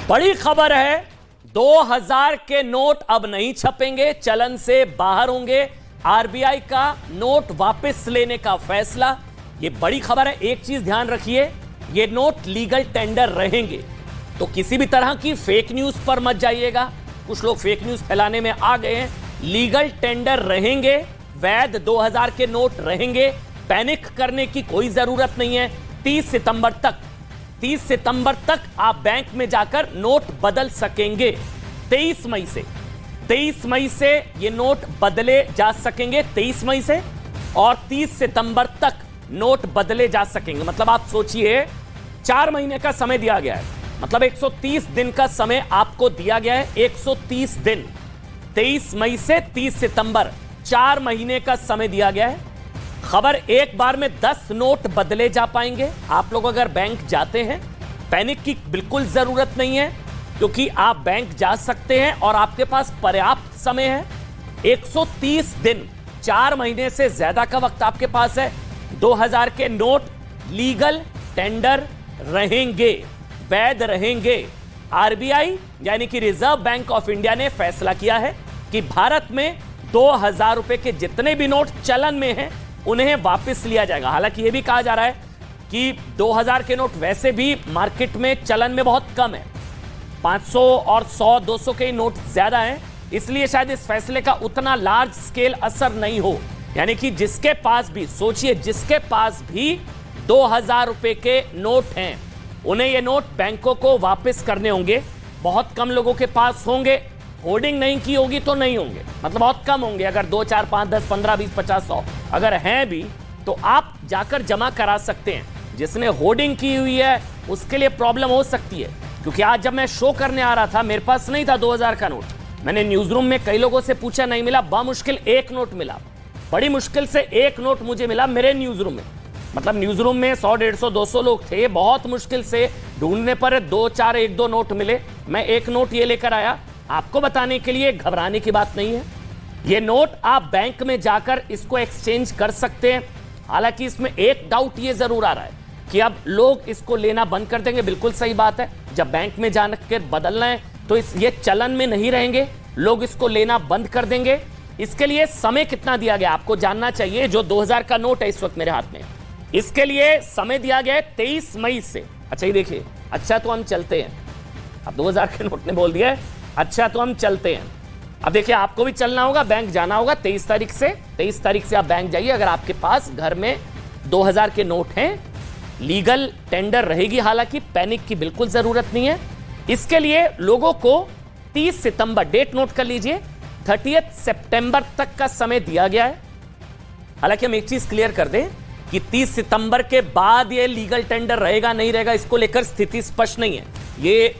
बड़ी खबर है, 2000 के नोट अब नहीं छपेंगे, चलन से बाहर होंगे। आरबीआई का नोट वापस लेने का फैसला, यह बड़ी खबर है। एक चीज ध्यान रखिए, ये नोट लीगल टेंडर रहेंगे, तो किसी भी तरह की फेक न्यूज पर मत जाइएगा। कुछ लोग फेक न्यूज फैलाने में आ गए हैं। लीगल टेंडर रहेंगे, वैध 2000 के नोट रहेंगे, पैनिक करने की कोई जरूरत नहीं है। 30 सितंबर तक आप बैंक में जाकर नोट बदल सकेंगे। 23 मई से ये नोट बदले जा सकेंगे, 23 मई से, और 30 सितंबर तक नोट बदले जा सकेंगे। मतलब आप सोचिए, 4 महीने का समय दिया गया है, मतलब 130 दिन का समय आपको दिया गया है। 130 दिन, 23 मई से 30 सितंबर, 4 महीने का समय दिया गया है। खबर, एक बार में 10 नोट बदले जा पाएंगे। आप लोग अगर बैंक जाते हैं, पैनिक की बिल्कुल जरूरत नहीं है, क्योंकि आप बैंक जा सकते हैं और आपके पास पर्याप्त समय है। 130 दिन, 4 महीने से ज्यादा का वक्त आपके पास है। 2000 के नोट लीगल टेंडर रहेंगे, वैध रहेंगे। आरबीआई यानी कि रिजर्व बैंक ऑफ इंडिया ने फैसला किया है कि भारत में 2000 रुपए के जितने भी नोट चलन में हैं, उन्हें वापस लिया जाएगा। हालांकि यह भी कहा जा रहा है कि 2000 के नोट वैसे भी मार्केट में चलन में बहुत कम है, 500 और 100 200 के नोट ज्यादा हैं, इसलिए शायद इस फैसले का उतना लार्ज स्केल असर नहीं हो। यानी कि जिसके पास भी, सोचिए, जिसके पास भी 2000 रुपए के नोट हैं, उन्हें ये नोट बैंकों को वापस करने होंगे। बहुत कम लोगों के पास होंगे, होर्डिंग नहीं की होगी तो नहीं होंगे, मतलब बहुत कम होंगे। अगर 2, 4, 5, 10, 15, 20, 50, 100 अगर हैं भी, तो आप जाकर जमा करा सकते हैं। जिसने होर्डिंग की हुई है उसके लिए प्रॉब्लम हो सकती है, क्योंकि आज जब मैं शो करने आ रहा था, मेरे पास नहीं था 2000 का नोट। मैंने न्यूज रूम में कई लोगों से पूछा, नहीं मिला। बामुश्किल एक नोट मिला, बड़ी मुश्किल से एक नोट मुझे मिला मेरे न्यूज रूम में। मतलब न्यूज रूम में 100, 150, 200 लोग थे, बहुत मुश्किल से ढूंढने पर 2, 4, 1, 2 नोट मिले। मैं एक नोट ये लेकर आया आपको बताने के लिए। घबराने की बात नहीं है, ये नोट आप बैंक में जाकर इसको एक्सचेंज कर सकते हैं। हालांकि इसमें एक डाउट ये जरूर आ रहा है कि अब लोग इसको लेना बंद कर देंगे। बिल्कुल सही बात है, जब बैंक में जाकर बदलना है तो ये चलन में नहीं रहेंगे, लोग इसको लेना बंद कर देंगे। इसके लिए समय कितना दिया गया आपको जानना चाहिए। जो 2000 का नोट है इस वक्त मेरे हाथ में, इसके लिए समय दिया गया है 23 मई से। अच्छा ये देखिए, अच्छा तो हम चलते हैं। अब 2000 के नोट ने बोल दिया है, अच्छा तो हम चलते हैं। अब देखिए, आपको भी चलना होगा, बैंक जाना होगा 23 तारीख से। 23 तारीख से आप बैंक जाइए। अगर आपके पास घर में 2000 के नोट हैं, लीगल टेंडर रहेगी, हालांकि पैनिक की बिल्कुल जरूरत नहीं है। इसके लिए लोगों को 30 सितंबर, डेट नोट कर लीजिए, 30 सितंबर तक का समय दिया गया है। हालांकि हम एक चीज क्लियर कर दें कि 30 सितंबर के बाद ये लीगल टेंडर रहेगा नहीं रहेगा, इसको लेकर स्थिति स्पष्ट नहीं है। ये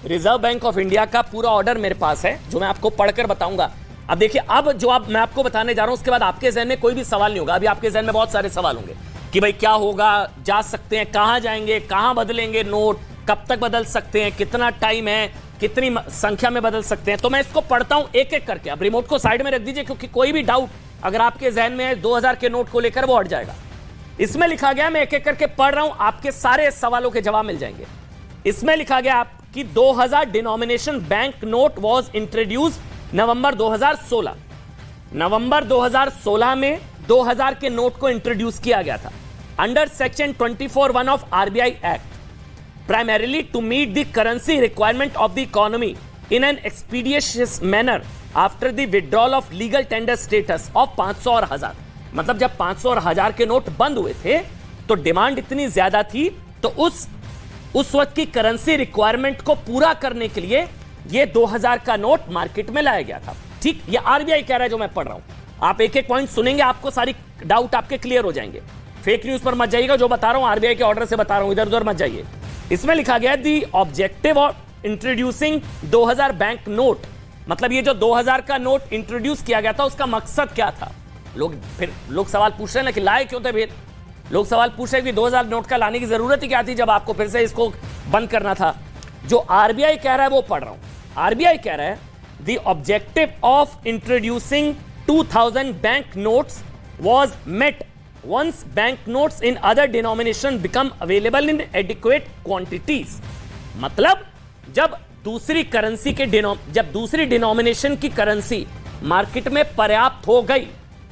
रिजर्व बैंक ऑफ इंडिया का पूरा ऑर्डर मेरे पास है, जो मैं आपको पढ़कर बताऊंगा। अब देखिए, अब जो मैं आपको बताने जा रहा हूं, उसके बाद आपके जहन में कोई भी सवाल नहीं होगा। अभी आपके जहन में बहुत सारे सवाल होंगे कि भाई क्या होगा, जा सकते हैं, कहां जाएंगे, कहां बदलेंगे नोट, कब तक बदल सकते हैं, कितना टाइम है, कितनी संख्या में बदल सकते हैं। तो मैं इसको पढ़ता हूं एक एक करके। अब रिमोट को साइड में रख दीजिए, क्योंकि कोई भी डाउट अगर आपके जहन में है 2000 के नोट को लेकर, वो हट जाएगा। इसमें लिखा गया, मैं एक एक करके पढ़ रहा हूं, आपके सारे सवालों के जवाब मिल जाएंगे। इसमें लिखा गया कि 2000 denomination bank note was introduced November 2016। नवंबर 2016 में 2000 के नोट को इंट्रोड्यूस किया गया था under section 24(1) of RBI act, primarily to meet the currency requirement of the economy in an expeditious manner after the withdrawal of legal tender status of 500 और 1000। मतलब जब 500 और 1000 के नोट बंद हुए थे, तो डिमांड इतनी ज्यादा थी, तो उस वक्त की करेंसी रिक्वायरमेंट को पूरा करने के लिए ये 2000 का नोट मार्केट में लाया गया था। ठीक, ये आरबीआई कह रहा है, जो मैं पढ़ रहा हूं। आप एक एक पॉइंट सुनेंगे, आपको सारी डाउट आपके क्लियर हो जाएंगे। फेक न्यूज पर मत जाइएगा, जो बता रहा हूं आरबीआई के ऑर्डर से बता रहा हूं, इधर उधर मत जाइए। इसमें लिखा गया the objective of introducing 2000 bank note, मतलब ये जो 2000 का नोट इंट्रोड्यूस किया गया था, उसका मकसद क्या था। लोग सवाल पूछ रहे हैं ना कि लाए क्यों थे फिर। लोग सवाल पूछ रहे हैं कि 2000 नोट का लाने की जरूरत ही क्या थी, जब आपको फिर से इसको बंद करना था। जो आरबीआई कह रहा है वो पढ़ रहा हूं। आरबीआई कह रहा है, the objective of introducing 2000 bank notes was met once banknotes in other denomination become available in adequate quantities। मतलब जब दूसरी करेंसी के जब दूसरी डिनोमिनेशन की करेंसी मार्केट में पर्याप्त हो गई,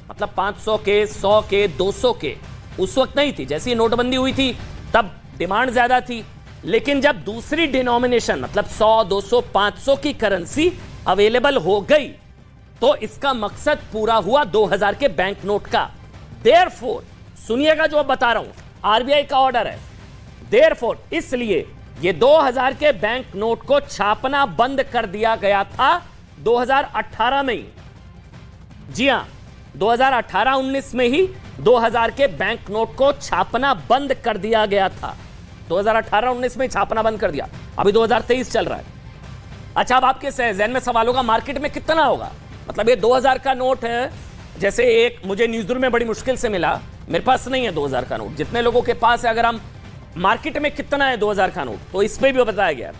मतलब 500 के, 100 के, 200 के, उस वक्त नहीं थी, जैसी नोटबंदी हुई थी तब डिमांड ज्यादा थी। लेकिन जब दूसरी डिनोमिनेशन मतलब 100, 200, 500 की करेंसी अवेलेबल हो गई तो इसका मकसद पूरा हुआ 2000 के बैंक नोट का। देयरफॉर, सुनिएगा जो अब बता रहा हूं, आरबीआई का ऑर्डर है। देयरफॉर, इसलिए ये 2000 के बैंक नोट को छापना बंद कर दिया गया था 2018 में ही। जी हां, 2018-19 में ही 2000 के बैंक नोट को छापना बंद कर दिया गया था। 2018-19 में छापना बंद कर दिया, अभी 2023 चल रहा है। अच्छा, अब आपके जहन में सवाल होगा मार्केट में कितना होगा, मतलब ये 2000 का नोट है, जैसे एक मुझे न्यूज़रूम में बड़ी मुश्किल से मिला, मेरे पास नहीं है 2000 का नोट, जितने लोगों के पास है, अगर हम मार्केट में कितना है 2000 का नोट, तो इस पे भी बताया गया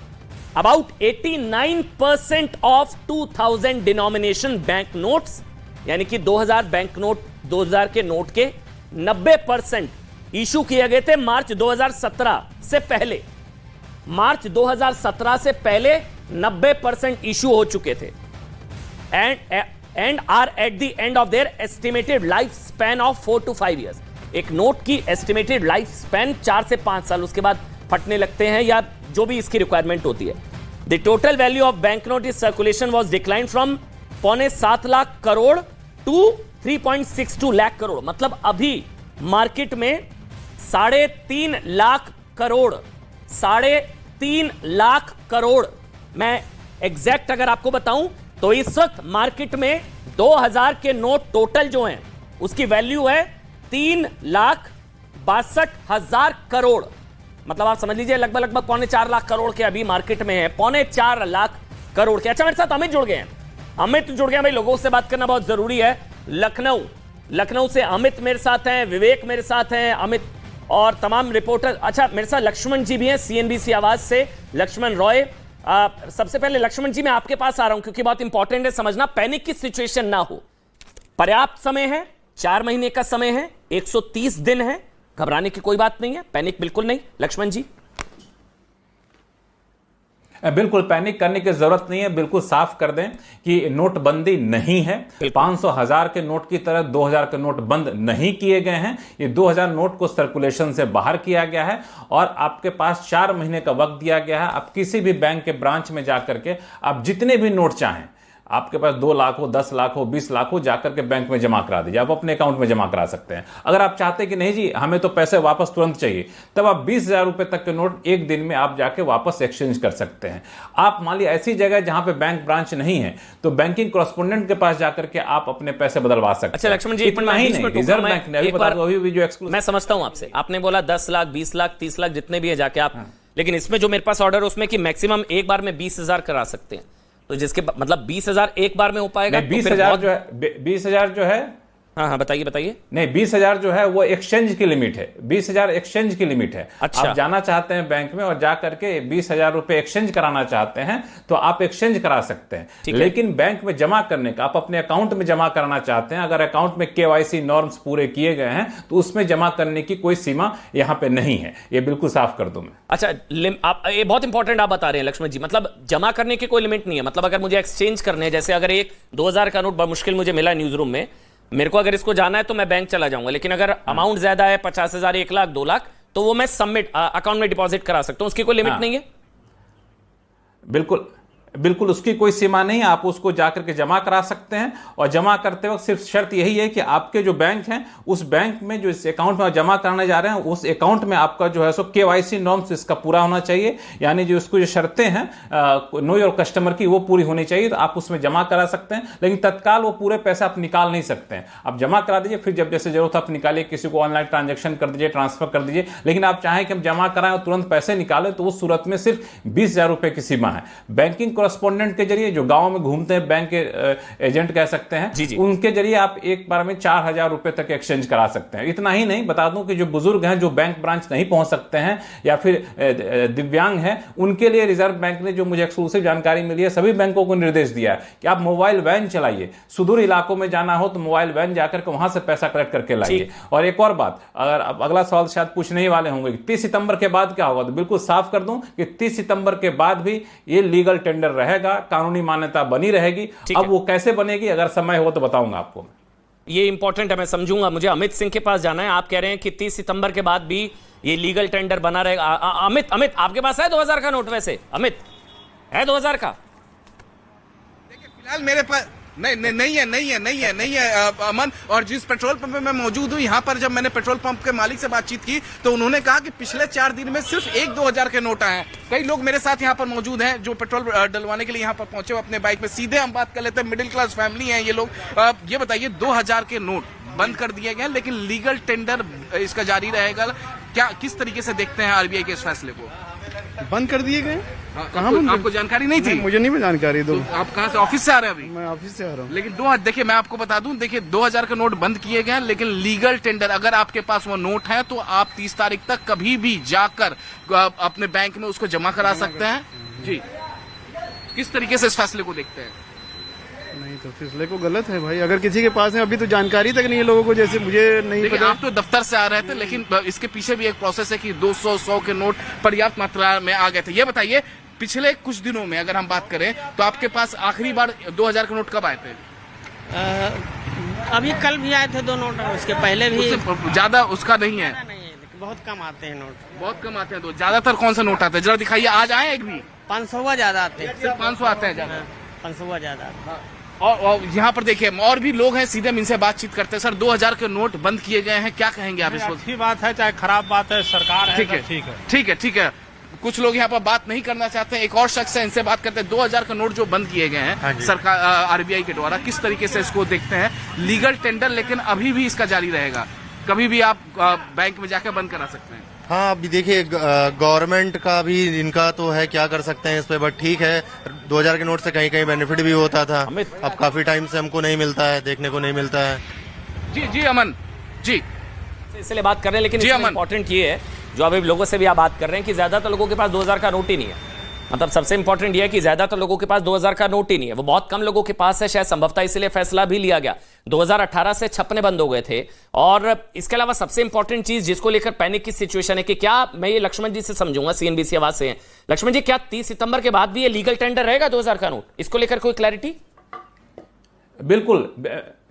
about 89% of 2000 denomination bank notes, यानी कि 2000 बैंक नोट, 2000 के नोट के 90% इशू किए गए थे मार्च 2017 से पहले। मार्च 2017 से पहले 90% इशू हो चुके थे and are at the end of their estimated life span of 4 to 5 years। एक नोट की एस्टिमेटेड लाइफ स्पैन 4 से 5 साल, उसके बाद फटने लगते हैं या जो भी इसकी रिक्वायरमेंट होती है। The total value of bank note is circulation was decline from 6.25 lakh crore to 3.62 lakh crore, मतलब अभी मार्केट में 3.5 लाख करोड़, 3.5 लाख करोड़, मैं एग्जैक्ट अगर आपको बताऊं तो इस वक्त मार्केट में 2000 के नोट टोटल जो हैं उसकी वैल्यू है 3,62,000 करोड़, मतलब आप समझ लीजिए लगभग 4.25 लाख करोड़ के अभी मार्केट में है, 4.25 लाख करोड़ के। अच्छा, मेरे साथ अमित जुड़ गए हैं। अमित जुड़ गए भाई, लोगों से बात करना बहुत जरूरी है। लखनऊ से अमित मेरे साथ हैं, विवेक मेरे साथ हैं, अमित और तमाम रिपोर्टर। अच्छा, मेरे साथ लक्ष्मण जी भी हैं सीएनबीसी आवाज से, लक्ष्मण रॉय। सबसे पहले लक्ष्मण जी मैं आपके पास आ रहा हूं क्योंकि बहुत इंपॉर्टेंट है समझना, पैनिक की सिचुएशन ना हो। पर्याप्त समय है, 4 महीने का समय है, 130 दिन है, घबराने की कोई बात नहीं है, पैनिक बिल्कुल नहीं। लक्ष्मण जी। बिल्कुल पैनिक करने की जरूरत नहीं है, बिल्कुल साफ कर दें कि नोटबंदी नहीं है। 500 हजार के नोट की तरह 2000 के नोट बंद नहीं किए गए हैं। ये 2000 नोट को सर्कुलेशन से बाहर किया गया है और आपके पास 4 महीने का वक्त दिया गया है। आप किसी भी बैंक के ब्रांच में जाकर के आप जितने भी नोट चाहें, आपके पास 2 लाख हो, 10 लाख हो, 20 लाख हो, जाकर के बैंक में जमा करा दीजिए, आप अपने अकाउंट में जमा करा सकते हैं। अगर आप चाहते हैं कि नहीं जी हमें तो पैसे वापस तुरंत चाहिए, तब आप 20,000 रुपए तक के नोट एक दिन में आप जाके वापस एक्सचेंज कर सकते हैं। आप मान लीजिए ऐसी जगह जहां पे बैंक ब्रांच नहीं है तो बैंकिंग कॉरेस्पोंडेंट के पास जाकर के आप अपने पैसे बदलवा सकते हैं। अच्छा लक्ष्मण जी, इतना ही नहीं, रिजर्व बैंक ने अभी बता दो, अभी जो मैं समझता हूं आपसे, आपने बोला 10 लाख, 20 लाख, 30 लाख जितने भी है जाके आप, लेकिन इसमें जो मेरे पास ऑर्डर है उसमें कि मैक्सिमम एक बार में 20,000 करा सकते हैं, तो जिसके मतलब 20,000 एक बार में हो पाएगा? 20,000 जो है, 20,000 जो है, हाँ बताइए। नहीं, 20,000 जो है वो एक्सचेंज की लिमिट है, 20,000 एक्सचेंज की लिमिट है। अच्छा। आप जाना चाहते हैं बैंक में और जा करके 20,000 रुपए एक्सचेंज कराना चाहते हैं तो आप एक्सचेंज करा सकते हैं, लेकिन बैंक में जमा करने का, आप अपने अकाउंट में जमा कराना चाहते हैं, अगर अकाउंट में केवाईसी नॉर्म्स पूरे किए गए हैं तो उसमें जमा करने की कोई सीमा यहां पर नहीं है, ये बिल्कुल साफ कर दूं मैं। अच्छा, आप ये बहुत इंपॉर्टेंट आप बता रहे हैं लक्ष्मण जी, मतलब जमा करने की कोई लिमिट नहीं है, मतलब अगर मुझे एक्सचेंज करने, जैसे अगर एक 2000 का नोट बड़ा मुश्किल मुझे मिला न्यूज रूम में, मेरे को अगर इसको जाना है तो मैं बैंक चला जाऊंगा, लेकिन अगर अमाउंट ज्यादा है 50,000, 1 लाख, 2 लाख, तो वो मैं सबमिट अकाउंट में डिपॉजिट करा सकता हूं, उसकी कोई लिमिट नहीं है? बिल्कुल उसकी कोई सीमा नहीं है, आप उसको जाकर के जमा करा सकते हैं। और जमा करते वक्त सिर्फ शर्त यही है कि आपके जो बैंक हैं उस बैंक में जो इस अकाउंट में जमा कराने जा रहे हैं उस अकाउंट में आपका जो है सो केवाईसी नॉर्म्स इसका पूरा होना चाहिए, यानी जो उसको जो शर्तें हैं नो योर कस्टमर की वो पूरी होनी चाहिए, तो आप उसमें जमा करा सकते हैं। लेकिन तत्काल वो पूरे पैसे आप निकाल नहीं सकते हैं, आप जमा करा दीजिए, फिर जब जैसे जरूरत आप निकालिए, किसी को ऑनलाइन ट्रांजेक्शन कर दीजिए, ट्रांसफर कर दीजिए। लेकिन आप चाहें कि हम जमा कराएं और तुरंत पैसे निकालें तो उस सूरत में सिर्फ 20,000 रुपए की सीमा है। बैंकिंग कोरेस्पोंडेंट के जरिए, जो गांव में घूमते हैं, बैंक के एजेंट कह सकते हैं, जी जी। उनके जरिए आप एक बार में 4,000 रुपए तक एक्सचेंज करा सकते हैं। इतना ही नहीं, बता दूं कि जो बुजुर्ग हैं, जो बैंक ब्रांच नहीं पहुंच सकते हैं या फिर दिव्यांग हैं, उनके लिए रिजर्व बैंक ने, जो मुझे एक्सक्लूसिव जानकारी मिली है, सभी बैंकों को निर्देश दिया है कि आप मोबाइल वैन चलाइए। सुदूर इलाकों में जाना हो तो मोबाइल वैन जाकर के वहां से पैसा कलेक्ट करके लाइए। और एक और बात, अगर अगला सवाल शायद पूछने ही वाले होंगे, 30 सितंबर के बाद क्या होगा, तो बिल्कुल साफ कर दूं कि 30 सितंबर के बाद भी ये लीगल टेंडर रहेगा, कानूनी मान्यता बनी रहेगी। अब वो कैसे बनेगी, अगर समय हो तो बताऊंगा आपको। ये इंपॉर्टेंट है, मैं समझूंगा। मुझे अमित सिंह के पास जाना है। आप कह रहे हैं कि 30 सितंबर के बाद भी ये लीगल टेंडर बना रहेगा। अमित आपके पास है 2000 का नोट? वैसे अमित है 2000 का? देखिए फिलहाल मेरे पास नहीं है अमन। और जिस पेट्रोल पंप पे मैं मौजूद हूँ, यहाँ पर जब मैंने पेट्रोल पंप के मालिक से बातचीत की तो उन्होंने कहा कि पिछले 4 दिन में सिर्फ 1-2 हजार के नोट आए हैं। कई लोग मेरे साथ यहाँ पर मौजूद हैं जो पेट्रोल डलवाने के लिए यहाँ पर पहुंचे हुए अपने बाइक में। सीधे हम बात कर लेते हैं, मिडिल क्लास फैमिली है ये लोग। ये बताइए, 2000 के नोट बंद कर दिए गए, लेकिन लीगल टेंडर इसका जारी रहेगा। क्या, किस तरीके से देखते हैं आरबीआई के इस फैसले को? बंद कर दिए गए? कहाँ आपको जानकारी नहीं थी? मुझे नहीं जानकारी। तो आप कहाँ से, ऑफिस से आ रहे हैं अभी? मैं ऑफिस से आ रहा हूँ। लेकिन देखिए मैं आपको बता दूं, देखिए 2000 के नोट बंद किए गए, लेकिन लीगल टेंडर, अगर आपके पास वो नोट है तो आप 30 तारीख तक कभी भी जाकर अपने बैंक में उसको जमा करा सकते हैं। जी, किस तरीके से इस फैसले को देखते हैं? नहीं तो फैसले को गलत है भाई। अगर किसी के पास है, अभी तो जानकारी तक नहीं है लोगों को, जैसे मुझे नहीं पता। आप तो दफ्तर से आ रहे थे, लेकिन इसके पीछे भी एक प्रोसेस है कि 200-100 के नोट पर्याप्त मात्रा में आ गए थे। ये बताइए, पिछले कुछ दिनों में अगर हम बात करें तो आपके पास आखिरी बार 2000 के नोट कब आए थे? अभी कल भी आए थे 2 नोट, उसके पहले भी। उससे ज्यादा उसका नहीं है? नहीं, बहुत कम आते हैं नोट। बहुत कम आते हैं। तो ज्यादातर कौन सा नोट आता है, जरा दिखाइए। आज आए एक भी? 500 ज्यादा आते हैं। सिर्फ 500 आते हैं ज्यादा? 500 ज्यादा। और यहाँ पर देखिए और भी लोग हैं, सीधे हम इनसे बातचीत करते हैं। सर, 2000 के नोट बंद किए गए हैं, क्या कहेंगे आप इस वक्त? अच्छी बात है चाहे खराब बात है, सरकार है। ठीक है। कुछ लोग यहाँ पर बात नहीं करना चाहते हैं। एक और शख्स है, इनसे बात करते हैं। 2000 का नोट जो बंद किए गए हैं सरकार, आरबीआई के द्वारा, किस तरीके से इसको देखते हैं? लीगल टेंडर लेकिन अभी भी इसका जारी रहेगा, कभी भी आप बैंक में जाकर बंद करा सकते हैं। हाँ, अभी देखिए गवर्नमेंट का भी इनका तो है, क्या कर सकते हैं इस पे। बट ठीक है, 2000 के नोट से कहीं कहीं बेनिफिट भी होता था। अब काफी टाइम से हमको नहीं मिलता है, देखने को नहीं मिलता है। जी अमन जी, इसलिए बात कर रहे हैं। लेकिन इंपॉर्टेंट ये है, जो अभी लोगों से भी आप बात कर रहे हैं, कि ज्यादातर लोगों के पास 2000 का नोट ही नहीं है। मतलब सबसे इंपॉर्टेंट ये है कि ज्यादातर लोगों के पास 2000 का नोट ही नहीं है। वो बहुत कम लोगों के पास है, शायद संभवतः इसलिए फैसला भी लिया गया। 2018 से छपने बंद हो गए थे। और इसके अलावा सबसे इंपॉर्टेंट चीज जिसको लेकर पैनिक की सिचुएशन है कि क्या, मैं ये लक्ष्मण जी से समझूंगा, सीएनबीसी आवाज से हैं। लक्ष्मण जी, क्या 30 सितंबर के बाद भी ये लीगल टेंडर रहेगा 2000 का नोट? इसको लेकर कोई क्लैरिटी?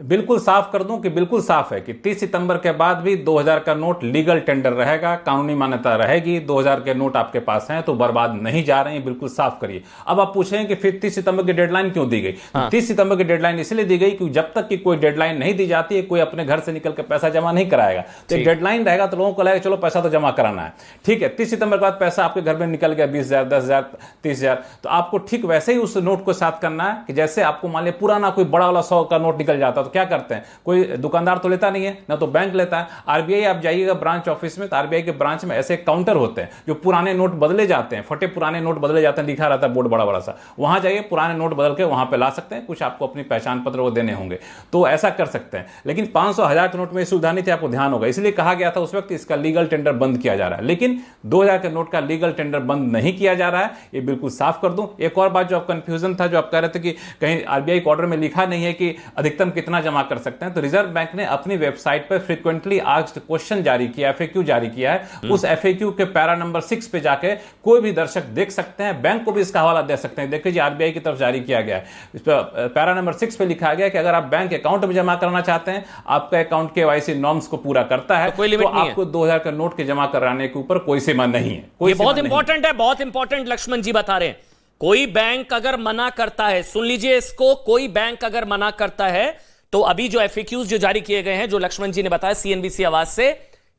बिल्कुल साफ कर दूं कि बिल्कुल साफ है कि 30 सितंबर के बाद भी 2000 का नोट लीगल टेंडर रहेगा, कानूनी मान्यता रहेगी। 2000 के नोट आपके पास हैं तो बर्बाद नहीं जा रहे हैं, बिल्कुल साफ करिए। अब आप पूछें कि फिर 30 सितंबर की डेडलाइन क्यों दी गई? हाँ। 30 सितंबर की डेडलाइन इसलिए दी गई कि जब तक कि कोई डेडलाइन नहीं दी जाती है, कोई अपने घर से निकल कर पैसा जमा नहीं कराएगा। तो एक डेडलाइन रहेगा तो लोगों को लगेगा चलो पैसा तो जमा कराना है, ठीक है। 30 सितंबर के बाद पैसा आपके घर में निकल गया, 20,000, 10,000, 30,000, तो आपको ठीक वैसे ही उस नोट को साथ करना है कि जैसे आपको मान लिया पुराना कोई बड़ा वाला 100 का नोट निकल जाता तो क्या करते हैं? कोई दुकानदार तो लेता नहीं है, ना तो बैंक लेता है। आरबीआई आप जाइएगा ब्रांच ऑफिस में, तो आरबीआई के ब्रांच में ऐसे काउंटर होते हैं जो पुराने नोट बदले जाते हैं, फटे पुराने नोट बदले जाते हैं, लिखा रहता है बोर्ड बड़ा बड़ा सा। वहां जाइए, पुराने नोट बदल के वहां पे ला सकते हैं। कुछ आपको अपनी पहचान पत्र वो देने होंगे, तो ऐसा कर सकते हैं। लेकिन 500, 1000 के नोट में सुविधा नहीं थी, आपको ध्यान होगा। इसलिए कहा गया था उस वक्त इसका लीगल टेंडर बंद किया जा रहा है। लेकिन 2000 के नोट का लीगल टेंडर बंद नहीं किया जा रहा है, ये बिल्कुल साफ कर दूं। एक और बात जो आप कंफ्यूजन था, जो आप कह रहे थे कि कहीं आरबीआई के ऑर्डर में लिखा नहीं है कि अधिकतम कितना जमा कर सकते हैं, तो रिजर्व बैंक ने अपनी वेबसाइट पर फ्रीक्वेंटली आस्क्ड क्वेश्चन जारी किया, एफएक्यू जारी किया है। उस एफएक्यू के पैरा नंबर 6 पे जाके कोई भी दर्शक देख सकते हैं, बैंक को भी इसका हवाला दे सकते हैं। देखिए जी, आरबीआई की तरफ जारी किया गया है। इस पर पैरा नंबर 6 पे लिखा गया कि अगर आप बैंक अकाउंट में जमा कराना चाहते हैं, आपका अकाउंट केवाईसी नॉर्म्स को पूरा करता है, तो आपको 2000 का नोट के जमा कराने के ऊपर कोई सीमा नहीं है। ये बहुत इंपॉर्टेंट है, बहुत इंपॉर्टेंट लक्ष्मण जी बता रहे हैं। कोई बैंक अगर मना करता है, सुन लीजिए इसको, कोई बैंक अगर मना करता है तो अभी जो एफएक्यूज जो जारी किए गए हैं, जो लक्ष्मण जी ने बताया सीएनबीसी आवाज से,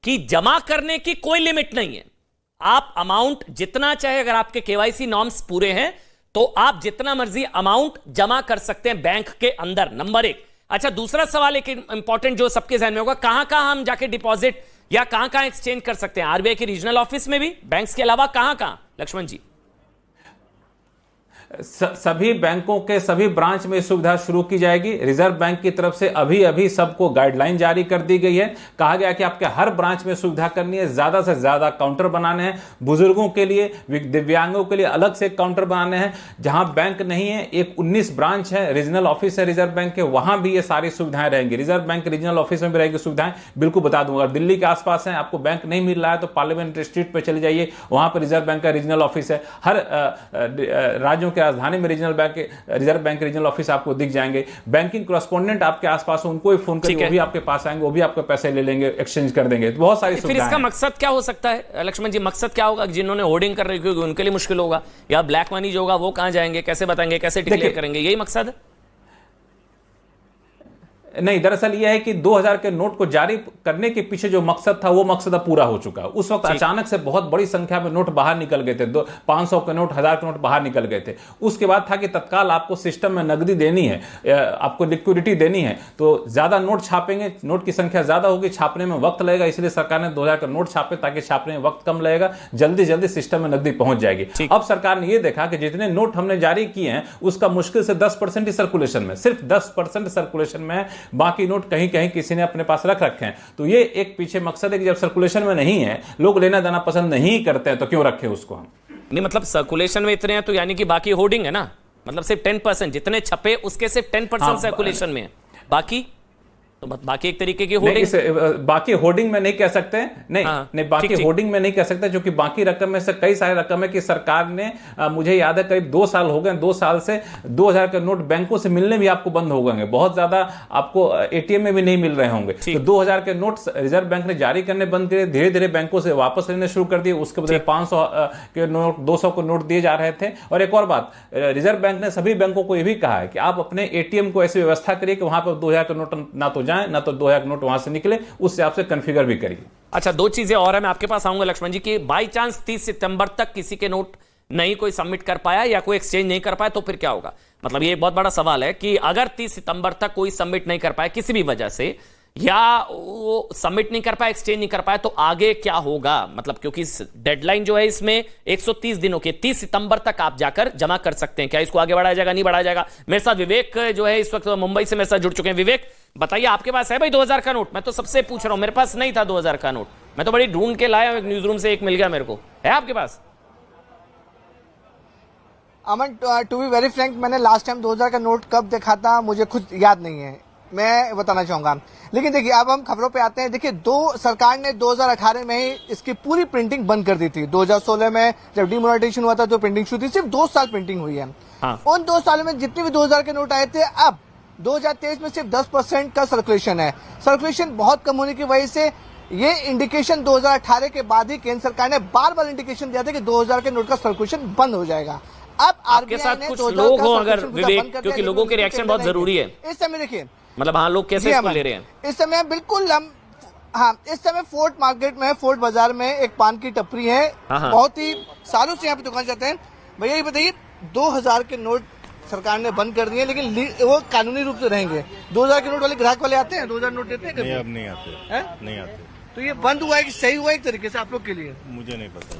कि जमा करने की कोई लिमिट नहीं है। आप अमाउंट जितना चाहे, अगर आपके केवाईसी नॉर्म्स पूरे हैं तो आप जितना मर्जी अमाउंट जमा कर सकते हैं बैंक के अंदर, नंबर 1। अच्छा, दूसरा सवाल एक इंपॉर्टेंट जो सबके ध्यान में होगा, कहां कहां हम जाके डिपॉजिट या कहां कहां एक्सचेंज कर सकते हैं? आरबीआई के रीजनल ऑफिस में भी, बैंक्स के अलावा कहां कहां, लक्ष्मण जी? सभी बैंकों के सभी ब्रांच में सुविधा शुरू की जाएगी। रिजर्व बैंक की तरफ से अभी अभी सबको गाइडलाइन जारी कर दी गई है। कहा गया कि आपके हर ब्रांच में सुविधा करनी है, ज्यादा से ज्यादा काउंटर बनाने हैं, बुजुर्गों के लिए, दिव्यांगों के लिए अलग से काउंटर बनाने हैं। जहां बैंक नहीं है, एक 19 ब्रांच है, रीजनल ऑफिस है रिजर्व बैंक के, वहां भी ये सारी सुविधाएं रहेंगी। रिजर्व बैंक रीजनल ऑफिस में भी रहेगी सुविधाएं। बिल्कुल बता दूंगा, दिल्ली के आसपास है, आपको बैंक नहीं मिल रहा है तो पार्लियामेंट स्ट्रीट पे चले जाइए, वहां पर रिजर्व बैंक का रीजनल ऑफिस है। हर राज्यों के राजधानी में regional bank, reserve bank regional office आपको दिख जाएंगे। बैंकिंग कॉरेस्पोंडेंट आपके आसपास हो, उनको ही फोन करिए, वो भी आपके पास आएंगे, वो भी आपके पैसे ले लेंगे, एक्सचेंज कर देंगे। तो बहुत सारी फिर इसका मकसद क्या हो सकता है लक्ष्मण जी? मकसद क्या होगा? जिन्होंने होर्डिंग कर रही होगी उनके लिए मुश्किल होगा, या ब्लैक मनी जो होगा वो कहां जाएंगे, कैसे बताएंगे, कैसे डिक्लेयर करेंगे, यही मकसद है? नहीं, दरअसल यह है कि 2000 के नोट को जारी करने के पीछे जो मकसद था वो मकसद अब पूरा हो चुका है। उस वक्त अचानक से बहुत बड़ी संख्या में नोट बाहर निकल गए थे, 500 के नोट, 1000 के नोट बाहर निकल गए थे। उसके बाद था कि तत्काल आपको सिस्टम में नकदी देनी है, आपको लिक्विडिटी देनी है, तो ज्यादा नोट छापेंगे, नोट की संख्या ज्यादा होगी, छापने में वक्त लगेगा, इसलिए सरकार ने 2000 का नोट छापे ताकि छापने में वक्त कम लगेगा, जल्दी जल्दी सिस्टम में नकदी पहुंच जाएगी। अब सरकार ने यह देखा कि जितने नोट हमने जारी किए हैं उसका मुश्किल से 10% ही सर्कुलेशन में, सिर्फ 10% सर्कुलेशन में, बाकी नोट कहीं कहीं किसी ने अपने पास रख रखे हैं। तो ये एक पीछे मकसद है कि जब सर्कुलेशन में नहीं है, लोग लेना देना पसंद नहीं करते हैं, तो क्यों रखें उसको हम? नहीं, मतलब सर्कुलेशन में इतने हैं तो यानी कि बाकी होर्डिंग है ना, मतलब सिर्फ 10% जितने छपे उसके सिर्फ 10% सर्कुलेशन में है, बाकी तो बाकी एक तरीके की होर्डिंग। बाकी होर्डिंग में नहीं कह सकते, नहीं बाकी होर्डिंग में नहीं कह सकते, क्योंकि बाकी रकम में से कई सारे रकम है कि सरकार ने, मुझे याद है करीब 2 साल हो गए, 2 साल से 2000 के नोट बैंकों से मिलने भी आपको बंद हो गए, बहुत ज्यादा आपको एटीएम में भी नहीं मिल रहे होंगे। तो 2000 के नोट रिजर्व बैंक ने जारी करने बंद किए, धीरे धीरे बैंकों से वापस लेने शुरू कर दिए, उसके बदले 500 के नोट, 200 के नोट दिए जा रहे थे। और एक और बात, रिजर्व बैंक ने सभी बैंकों को यह भी कहा है कि आप अपने एटीएम को ऐसी व्यवस्था करिए कि वहां पर 2000 के नोट ना तो जाए, ना तो 2000 नोट वहां से निकले, उससे आपसे कॉन्फ़िगर भी करिए। अच्छा, 2 चीजें और है, मैं आपके पास आऊंगा लक्ष्मण जी, कि बाई चांस 30 सितंबर तक किसी के नोट नहीं कोई सबमिट कर पाया या कोई एक्सचेंज नहीं कर पाया तो फिर क्या होगा? मतलब ये एक बहुत बड़ा सवाल है कि अगर 30 सितंबर तक कोई सबमिट नहीं कर पाया किसी भी वजह से, या वो सबमिट नहीं कर पाया, एक्सचेंज नहीं कर पाया, तो आगे क्या होगा? मतलब क्योंकि डेडलाइन जो है इसमें 130 दिनों के, 30 सितंबर तक आप जाकर जमा कर सकते हैं। क्या इसको आगे बढ़ाया जाएगा, नहीं बढ़ाया जाएगा? मेरे साथ विवेक जो है इस वक्त मुंबई से मेरे साथ जुड़ चुके हैं। विवेक, बताइए, आपके पास है भाई 2000 का नोट? मैं तो सबसे पूछ रहा हूं, मेरे पास नहीं था 2000 का नोट, मैं तो बड़ी ढूंढ के लाया हूं, एक न्यूज रूम से एक मिल गया मेरे को। है आपके पास? अमन, टू बी वेरी फ्रैंक, मैंने लास्ट टाइम 2000 का नोट कब देखा था मुझे खुद याद नहीं है, मैं बताना चाहूंगा। लेकिन देखिए, अब हम खबरों पे आते हैं। देखिए, सरकार ने 2018 में ही इसकी पूरी प्रिंटिंग बंद कर दी थी। 2016 में जब डिमोनेटाइजेशन हुआ था तो प्रिंटिंग शुरू थी, सिर्फ 2 साल प्रिंटिंग हुई है। उन 2 सालों में जितने भी 2000 के नोट आए थे, अब 2023 में सिर्फ 10% का सर्कुलेशन है। सर्कुलेशन बहुत कम होने की वजह से ये इंडिकेशन 2018 के बाद ही केंद्र सरकार ने बार बार इंडिकेशन दिया था कि 2000 के नोट का सर्कुलेशन बंद हो जाएगा। अब आपके साथ कुछ लोग हो अगर विवेक, क्योंकि लोगों के रिएक्शन बहुत जरूरी है इस समय। देखिए, मतलब हाँ, लोग कैसे इसको ले रहे हैं इस समय? बिल्कुल हम, हाँ, इस समय फोर्ट मार्केट में, फोर्ट बाजार में एक पान की टपरी है, बहुत ही सालों से यहाँ पे दुकान जाते हैं। भैया ये बताइए, 2000 के नोट सरकार ने बंद कर दिए, लेकिन वो कानूनी रूप से रहेंगे। 2000 के नोट वाले ग्राहक वाले आते हैं, 2000 नोट देते हैं? नहीं, अब नहीं आते, नहीं आते। तो ये बंद हुआ है कि सही हुआ एक तरीके से आप लोग के लिए? मुझे नहीं पता।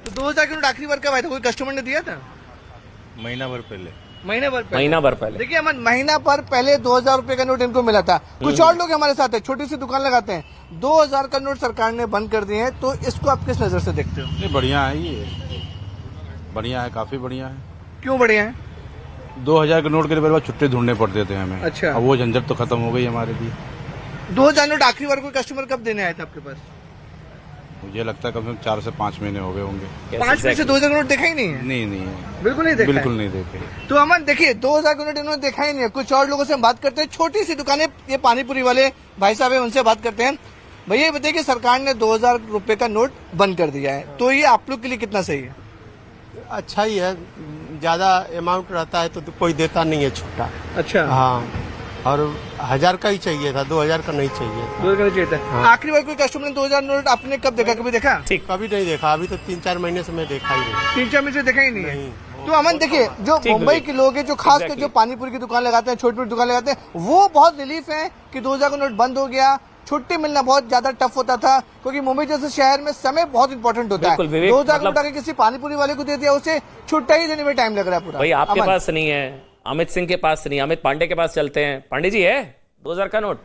तो 2000 के नोट आखिरी बार कब आया था? कोई कस्टमर ने दिया था? महीना भर पहले। महीना भर पहले। देखिए अमन, महीना भर पहले 2000 रुपए का नोट इनको मिला था। कुछ और लोग हमारे साथ है, छोटी सी दुकान लगाते हैं, 2000 का नोट सरकार ने बंद कर दिए हैं, तो इसको आप किस नजर से देखते हो? नहीं, बढ़िया है, ये बढ़िया है, काफी बढ़िया है। क्यों बढ़िया है? 2000 के नोट के लिए छुट्टे ढूंढने पड़ते थे हमें। अच्छा, अब वो झंझट तो खत्म हो गई हमारे लिए। 2000 नोट आखिरी बार कोई कस्टमर कब देने आया था आपके पास? मुझे लगता है कम से कम 4 से 5 महीने हो गए होंगे। 5 में से 2000 का नोट देखा ही नहीं है? नहीं, बिल्कुल नहीं देखा। बिल्कुल नहीं देखे। तो अमन देखिए, 2000 का नोट इन्होंने देखा ही नहीं है। कुछ और लोगों से हम बात करते हैं, छोटी सी दुकानें, ये पानीपुरी वाले भाई साहब है, उनसे बात करते हैं। भैया ये बताइए कि सरकार ने 2000 रुपए का नोट बंद कर दिया है, तो ये आप लोग के लिए कितना सही है? अच्छा ही है, ज्यादा अमाउंट रहता है तो कोई देता नहीं है छुट्टा। अच्छा, हाँ, और 1000 का ही चाहिए था, 2000 का नहीं चाहिए था। 2000 का चाहिए था। हाँ। आखिरी बार कोई कस्टमर ने 2000 नोट आपने कब देखा, कभी देखा? ठीक, कभी नहीं देखा, अभी तो 3-4 महीने से मैं देखा ही नहीं। 3-4 महीने से देखा ही नहीं है। तो अमन देखिए, जो मुंबई के लोग हैं, जो खासकर जो पानीपुरी की दुकान लगाते हैं, छोटी मोटी दुकान लगाते हैं, वो बहुत रिलीफ है कि 2000 का नोट बंद हो गया। छुट्टी मिलना बहुत ज्यादा टफ होता था, क्योंकि मुंबई जैसे शहर में समय बहुत इंपॉर्टेंट होता है। 2000 का नोट अगर किसी पानीपुरी वाले को दे दिया, उसे छुट्टा ही देने में टाइम लग रहा है पूरा। भाई आपके पास नहीं है, अमित सिंह के पास नहीं, अमित पांडे के पास चलते हैं। पांडे जी है 2000 का नोट?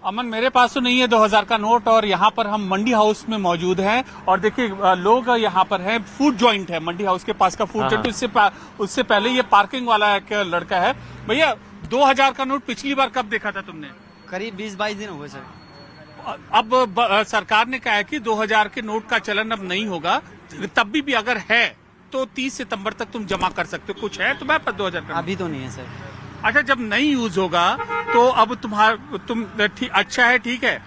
अमन, मेरे पास तो नहीं है 2000 का नोट, और यहाँ पर हम मंडी हाउस में मौजूद हैं और देखिए लोग यहाँ पर हैं। फूड जॉइंट है मंडी हाउस के पास का फूड जॉइंट। उससे पहले ये पार्किंग वाला एक लड़का है। भैया 2000 का नोट पिछली बार कब देखा था तुमने? करीब 20-22 दिन हो गए सर। अब सरकार ने कहा है कि 2000 के नोट का चलन अब नहीं होगा, तब भी अगर है तो 30 सितंबर तक तुम जमा कर सकते हो। कुछ है तुम्हारे पास 2000 का? अभी तो नहीं है सर। अच्छा, जब नहीं यूज होगा तो अब तुम अच्छा है, ठीक है।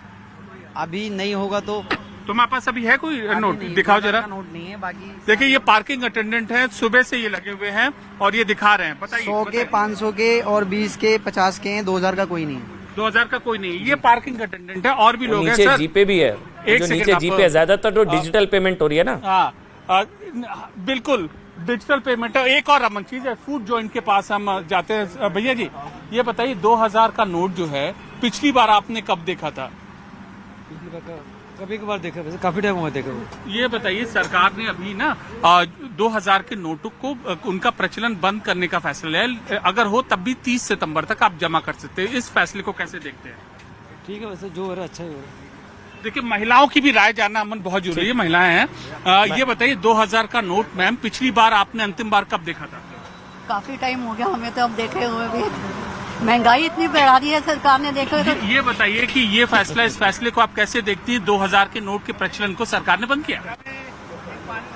अभी नहीं होगा तो तुम्हारे पास अभी है कोई नोट? दिखाओ जरा। नोट नहीं है। बाकी देखिए ये पार्किंग अटेंडेंट है, सुबह से ये लगे हुए हैं और ये दिखा रहे हैं। बताइए। 100 के, 500 के और 20 के, 50 के हैं। 2000 का कोई नहीं है। 2000 का कोई नहीं। ये पार्किंग अटेंडेंट है, और भी लोग हैं नीचे सर। जीपे भी है, जो नीचे जीपे है, ज्यादातर तो डिजिटल पेमेंट हो रही है ना। हाँ, बिल्कुल डिजिटल पेमेंट है। एक और अमन चीज है, फूड जॉइंट के पास हम जाते हैं। भैया जी ये बताइए 2000 का नोट जो है पिछली बार आपने कब देखा था? कभी कभार देखा, वैसे काफी टाइम हुआ देखा। ये बताइए सरकार ने अभी ना 2000 के नोटों को उनका प्रचलन बंद करने का फैसला है। अगर हो तब भी 30 सितंबर तक आप जमा कर सकते हैं। इस फैसले को कैसे देखते हैं? ठीक है, वैसे जो हो रहा है अच्छा ही हो रहा है। देखिए महिलाओं की भी राय जानना अमन बहुत जरूरी है। महिलाएं हैं। ये बताइए 2000 का नोट मैम पिछली बार आपने अंतिम बार कब देखा था? काफी टाइम हो गया हमें तो अब देखे हुए भी। महंगाई इतनी बढ़ा दी है सरकार ने, देखो तो। ये बताइए कि ये फैसला, इस फैसले को आप कैसे देखती हैं? 2000 के नोट के प्रचलन को सरकार ने बंद किया।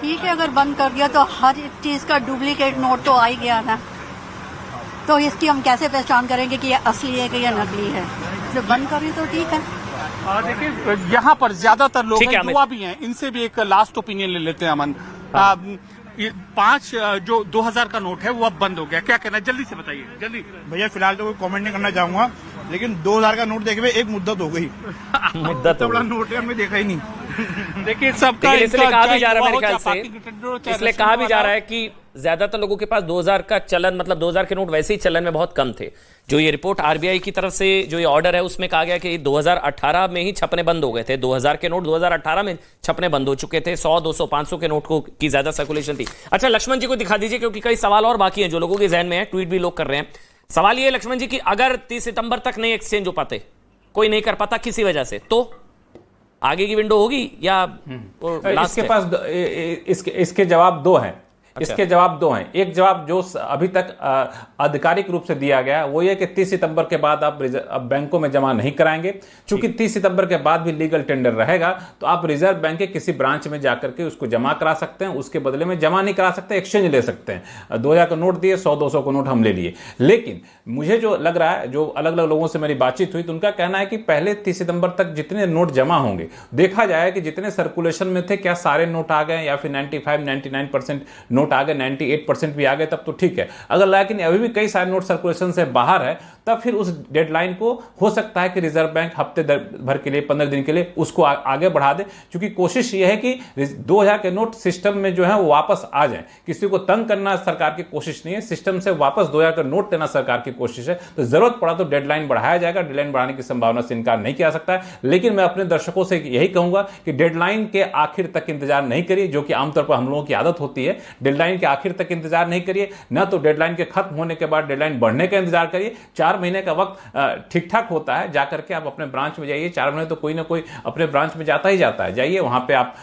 ठीक है, अगर बंद कर दिया तो हर एक चीज का डुप्लीकेट नोट तो आ ही गया ना, तो इसकी हम कैसे पहचान करेंगे कि ये असली है कि ये नकली है? जब बंद करें तो ठीक है। देखिए यहाँ पर ज्यादातर लोग हैं, युवा भी हैं, इनसे भी एक लास्ट ओपिनियन ले लेते हैं अमन। 5 जो 2000 का नोट है वो अब बंद हो गया, क्या कहना है? जल्दी से बताइए, जल्दी। भैया फिलहाल तो कोई कमेंट नहीं करना चाहूंगा, लेकिन 2000 का नोट देखे हुए एक मुद्दत हो गई। मुद्दत बड़ा नोट है, हमने देखा ही नहीं। देखिए सबका इसलिए कहा भी जा रहा है, मेरे ख्याल से इसलिए कहा भी जा रहा है कि ज्यादातर लोगों के पास 2000 का चलन, मतलब 2000 के नोट वैसे ही चलन में बहुत कम थे। जो ये रिपोर्ट आरबीआई की तरफ से जो ये ऑर्डर है उसमें कहा गया कि 2018 में ही छपने बंद हो गए थे। 2000 के नोट 2018 में छपने बंद हो चुके थे। 100, 200, 500 के नोट को की ज्यादा सर्कुलेशन थी। अच्छा लक्ष्मण जी को दिखा दीजिए, क्योंकि कई सवाल और बाकी हैं जो लोगों के जहन में है, ट्वीट भी लोग कर रहे हैं। सवाल ये लक्ष्मण जी कि अगर 30 सितंबर तक नहीं एक्सचेंज हो पाते, कोई नहीं कर पाता किसी वजह से, तो आगे की विंडो होगी या इसके पास इसके जवाब दो हैं। इसके जवाब दो हैं। एक जवाब जो अभी तक आधिकारिक रूप से दिया गया वो ये कि 30 सितंबर के बाद आप बैंकों में जमा नहीं कराएंगे। चूंकि 30 सितंबर के बाद भी लीगल टेंडर रहेगा तो आप रिजर्व बैंक के किसी ब्रांच में जाकर के उसको जमा करा सकते हैं। उसके बदले में जमा नहीं करा सकते, एक्सचेंज ले सकते हैं। 2000 का नोट दिए, 100-200 को नोट हम ले लिए। लेकिन मुझे जो लग रहा है, जो अलग अलग लोगों से मेरी बातचीत हुई तो उनका कहना है कि पहले 30 सितंबर तक जितने नोट जमा होंगे, देखा जाए कि जितने सर्कुलेशन में थे क्या सारे नोट आ गए या फिर 95-99% नोट आ गए, 98% भी आ गए, तब तो ठीक है। अगर लेकिन अभी भी कई सारे नोट सर्कुलेशन से बाहर है, तब फिर उस डेडलाइन को हो सकता है कि रिजर्व बैंक हफ्ते भर के लिए, 15 दिन के लिए उसको आगे बढ़ा दे। क्योंकि कोशिश यह है कि 2000 के नोट सिस्टम में जो है वो वापस आ जाए। किसी को तंग करना सरकार की कोशिश नहीं है, सिस्टम से वापस 2000 का नोट देना सरकार की कोशिश है। तो जरूरत पड़ा तो डेडलाइन बढ़ाया जाएगा। डेडलाइन बढ़ाने की संभावना से इनकार नहीं किया सकता है। लेकिन मैं अपने दर्शकों से यही कहूंगा कि डेडलाइन के आखिर तक इंतजार नहीं करिए, जो कि आमतौर पर हम लोगों की आदत होती है। डेडलाइन के आखिर तक इंतजार नहीं करिए, ना तो डेडलाइन के खत्म होने के बाद डेडलाइन बढ़ने का इंतजार करिए। 4 महीने का वक्त ठीक ठाक होता है। जाकर के आप अपने ब्रांच में जाइए। 4 महीने तो कोई ना कोई अपने ब्रांच में जाता ही जाता है। जाइए वहां पे आप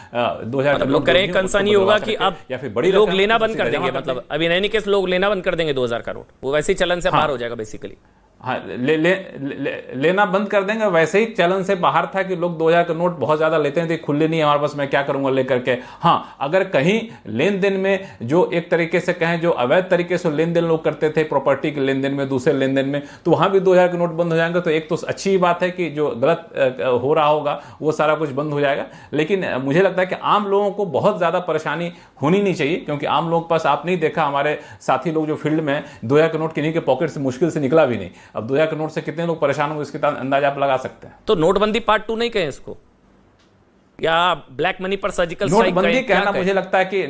2000 लोग करें। कंसर्न ये होगा कि अब या फिर बड़ी लोग लेना बंद कर देंगे, मतलब अभी नहीं केस लोग लेना बंद कर देंगे 2000 का नोट, वो वैसे ही चलन से बाहर हो जाएगा बेसिकली। हाँ, लेना बंद कर देंगे। वैसे ही चलन से बाहर था कि लोग 2000 का नोट बहुत ज्यादा लेते हैं, तो खुले नहीं है हमारे पास, मैं क्या करूंगा लेकर के। हाँ, अगर कहीं लेन देन में जो एक तरीके से कहें जो अवैध तरीके से लेन देन लोग करते थे, प्रॉपर्टी के लेन देन में, दूसरे लेन देन में, तो वहां भी 2000 के नोट बंद हो जाएंगे। तो एक तो अच्छी बात है कि जो गलत हो रहा होगा वो सारा कुछ बंद हो जाएगा। लेकिन मुझे लगता है कि आम लोगों को बहुत ज्यादा परेशानी होनी नहीं चाहिए, क्योंकि आम लोगों के पास, आप नहीं देखा हमारे साथी लोग जो फील्ड में 2000 के नोट किन्हीं के पॉकेट से मुश्किल से निकला भी नहीं। अब 2000 के नोट से कितने लोग परेशान होंगे इसका अंदाजा आप लगा सकते हैं। तो नोटबंदी पार्ट 2 नहीं कहें इसको, या ब्लैक मनी पर सर्जिकल स्ट्राइक नोटबंदी कहना मुझे लगता है कि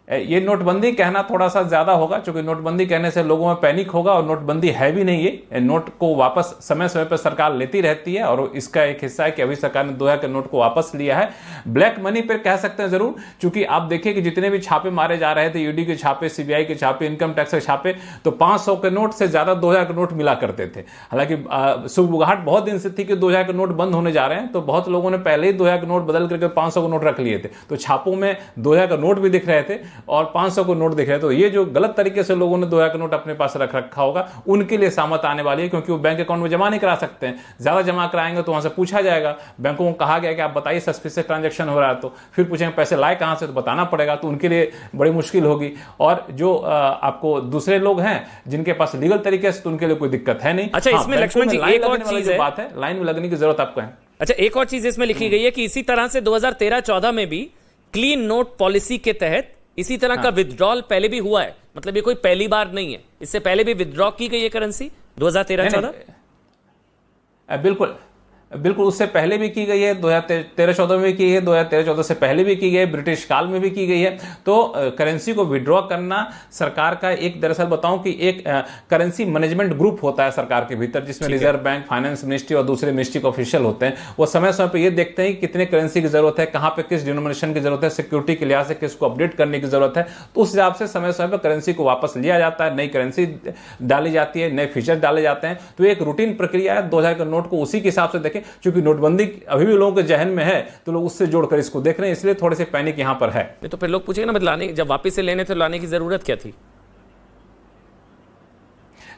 ये नोटबंदी कहना थोड़ा सा ज्यादा होगा, क्योंकि नोटबंदी कहने से लोगों में पैनिक होगा, और नोटबंदी है भी नहीं ये। नोट को वापस समय समय पर सरकार लेती रहती है, और इसका एक हिस्सा है कि अभी सरकार ने 2000 के नोट को वापस लिया है। ब्लैक मनी पर कह सकते हैं जरूर, क्योंकि आप देखिए कि जितने भी छापे मारे जा रहे थे, ईडी के छापे, सीबीआई के छापे, इनकम टैक्स के छापे, तो 500 के नोट से ज्यादा 2000 के नोट मिला करते थे। हालांकि सुगबुगाहट बहुत दिन से थी कि 2000 के नोट बंद होने जा रहे हैं, तो बहुत लोगों ने पहले ही 2000 के नोट बदल करके 500 के नोट रख लिए थे, तो छापों में 2000 का नोट भी दिख रहे थे और 500 को नोट दिख रहे। तो ये जो गलत तरीके से लोगों ने 2000 का नोट अपने पास रख रखा होगा, उनके लिए सामत आने वाली है, क्योंकि वो बैंक अकाउंट में जमा नहीं करा सकते हैं। ज्यादा जमा कराएंगे तो वहां से पूछा जाएगा, बैंकों को कहा गया कि आप बताइए सस्पिशियस ट्रांजैक्शन हो रहा है, तो फिर पूछेंगे पैसे लाए कहां से, तो बताना पड़ेगा, तो उनके लिए बड़ी मुश्किल होगी। और जो आपको दूसरे लोग हैं जिनके पास लीगल तरीके से, तो उनके लिए कोई दिक्कत है नहीं। अच्छा, इसमें लक्ष्मण जी एक और चीज है, बात है लाइन में लगने की जरूरत आपको है। अच्छा, एक और चीज इसमें लिखी गई है कि इसी तरह से 2013-14 में भी क्लीन नोट पॉलिसी के तहत इसी तरह का विथड्रॉल पहले भी हुआ है, मतलब ये कोई पहली बार नहीं है, इससे पहले भी विथड्रॉ की गई है करेंसी 2013-14। बिल्कुल बिल्कुल, उससे पहले भी की गई है, 2013-14 में भी की है, 2013-14 से पहले भी की गई है, ब्रिटिश काल में भी की गई है। तो करेंसी को विड्रॉ करना सरकार का एक, दरअसल बताऊं कि एक करेंसी मैनेजमेंट ग्रुप होता है सरकार के भीतर, जिसमें रिजर्व बैंक, फाइनेंस मिनिस्ट्री और दूसरे मिनिस्ट्री के ऑफिशियल होते हैं। वो समय समय पर ये देखते हैं कि कितने करेंसी की जरूरत है, कहां पे किस डिनोमिनेशन की जरूरत है, सिक्योरिटी के लिहाज से किसको अपडेट करने की जरूरत है, तो उस हिसाब से समय समय पर करेंसी को वापस लिया जाता है, नई करेंसी डाली जाती है, नए फीचर डाले जाते हैं। तो एक रूटीन प्रक्रिया है। 2000 के नोट को उसी के हिसाब से देखें, क्योंकि नोटबंदी अभी भी लोगों के जहन में है, तो लोग उससे जोड़कर इसको देख रहे हैं, इसलिए थोड़े से पैनिक यहां पर है। तो फिर लोग पूछेंगे ना, लाने जब वापस से लेने थे, लाने की जरूरत क्या थी?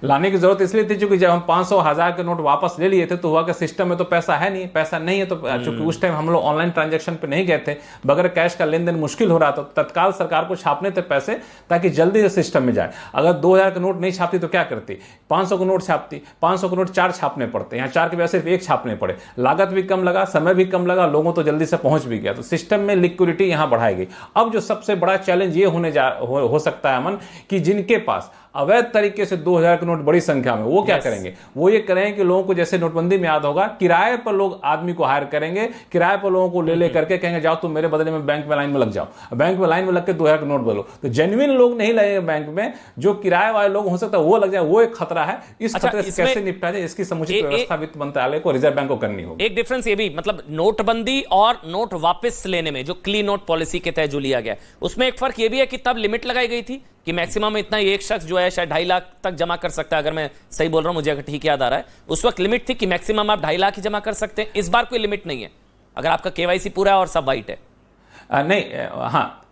लाने की जरूरत इसलिए थी क्योंकि जब हम 500 1000 के नोट वापस ले लिए थे, तो हुआ कि सिस्टम में तो पैसा है नहीं, पैसा नहीं है, तो चूंकि उस टाइम हम लोग ऑनलाइन ट्रांजैक्शन पे नहीं गए थे, बगैर कैश का लेन देन मुश्किल हो रहा था, तो तत्काल सरकार को छापने थे पैसे, ताकि जल्दी से सिस्टम में जाए। अगर 2000 के नोट नहीं छापती तो क्या करती, 500 के नोट छापती, 500 के नोट 4 छापने पड़ते, यहाँ 4 के बजाय सिर्फ 1 छापने पड़े, लागत भी कम लगा, समय भी कम लगा, लोगों तो जल्दी से पहुंच भी गया, तो सिस्टम में लिक्विडिटी यहां बढ़ाई गई। अब जो सबसे बड़ा चैलेंज ये हो सकता है अमन, कि जिनके पास अवैध तरीके से 2000 के नोट बड़ी संख्या में, वो क्या करेंगे, वो ये करेंगे कि लोगों को, जैसे नोटबंदी में याद होगा, किराए पर लोग आदमी को हायर करेंगे, किराए पर लोगों को ले करके कहेंगे जाओ तुम मेरे बदले में बैंक में लाइन में लग जाओ, बैंक में लाइन में लग के 2000 के नोट बदलो। तो जेन्युइन लोग नहीं लगेंगे बैंक में, जो किराए वाले लोग हो सकता है वो लग जाए, वो एक खतरा है। इस खतरे से कैसे निपटा जाए, इसकी समुचित व्यवस्था वित्त मंत्रालय को, रिजर्व बैंक को करनी होगी। एक डिफरेंस ये भी, मतलब नोटबंदी और नोट वापस लेने में जो क्लीन नोट पॉलिसी के तहत जो लिया गया, उसमें एक फर्क ये भी है कि तब लिमिट लगाई गई थी कि मैक्सिमम इतना ही एक शख्स जो है शायद 2.5 लाख तक जमा कर सकता है, अगर मैं सही बोल रहा हूं, मुझे अगर ठीक याद आ रहा है, उस वक्त लिमिट थी कि मैक्सिमम आप 2.5 लाख ही जमा कर सकते हैं। इस बार कोई लिमिट नहीं है, अगर आपका केवाईसी पूरा है और सब वाइट है। नहीं, हाँ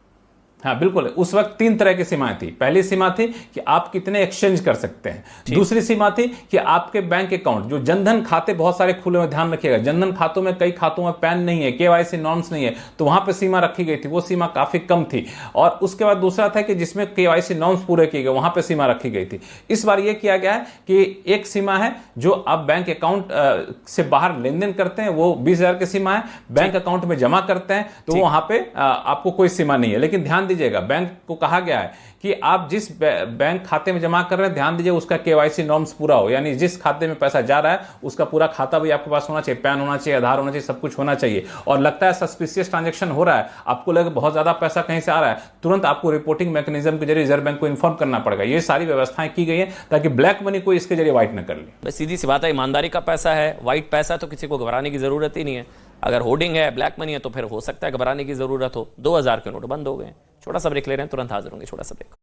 बिल्कुल, उस वक्त 3 तरह की सीमाएं थी। पहली सीमा थी कि आप कितने एक्सचेंज कर सकते हैं, दूसरी सीमा थी कि आपके बैंक अकाउंट, जो जनधन खाते बहुत सारे खुले हुए, ध्यान रखिएगा, जनधन खातों में कई खातों में पैन नहीं है, केवाईसी नॉर्म्स नहीं है, तो वहां पे सीमा रखी गई थी, वो सीमा काफी कम थी। और उसके बाद दूसरा था कि जिसमें केवाईसी नॉर्म्स पूरे किए गए, वहां पे सीमा रखी गई थी। इस बार यह किया गया है कि एक सीमा है, जो आप बैंक अकाउंट से बाहर लेन देन करते हैं, वो 20,000 की सीमा है, बैंक अकाउंट में जमा करते हैं तो वहां पे आपको कोई सीमा नहीं है। लेकिन ध्यान दीजिएगा, बैंक को कहा गया है कि आप जिस बैंक खाते में जमा कर रहे हैं, ध्यान दीजिए उसका केवाईसी नॉर्म्स पूरा हो, यानी जिस खाते में पैसा जा रहा है उसका पूरा खाता भी आपके पास होना चाहिए, पैन होना चाहिए, आधार होना चाहिए, सब कुछ होना चाहिए। और लगता है सस्पिशियस ट्रांजैक्शन हो रहा है, आपको लगे बहुत ज्यादा पैसा कहीं से आ रहा है, तुरंत आपको रिपोर्टिंग मैकेनिज्म के जरिए रिजर्व बैंक को इन्फॉर्म करना पड़ेगा। ये सारी व्यवस्थाएं की गई है ताकि ब्लैक मनी को इसके जरिए व्हाइट न कर ले। सीधी सी बात है, ईमानदारी का पैसा है, व्हाइट पैसा, तो किसी को घबराने की जरूरत ही नहीं है। अगर होर्डिंग है, ब्लैक मनी है, तो फिर हो सकता है घबराने की जरूरत हो। 2000 के नोट बंद हो गए। छोटा सा ब्रेक ले रहे हैं, तुरंत हाजिर होंगे। छोटा सा ब्रेक।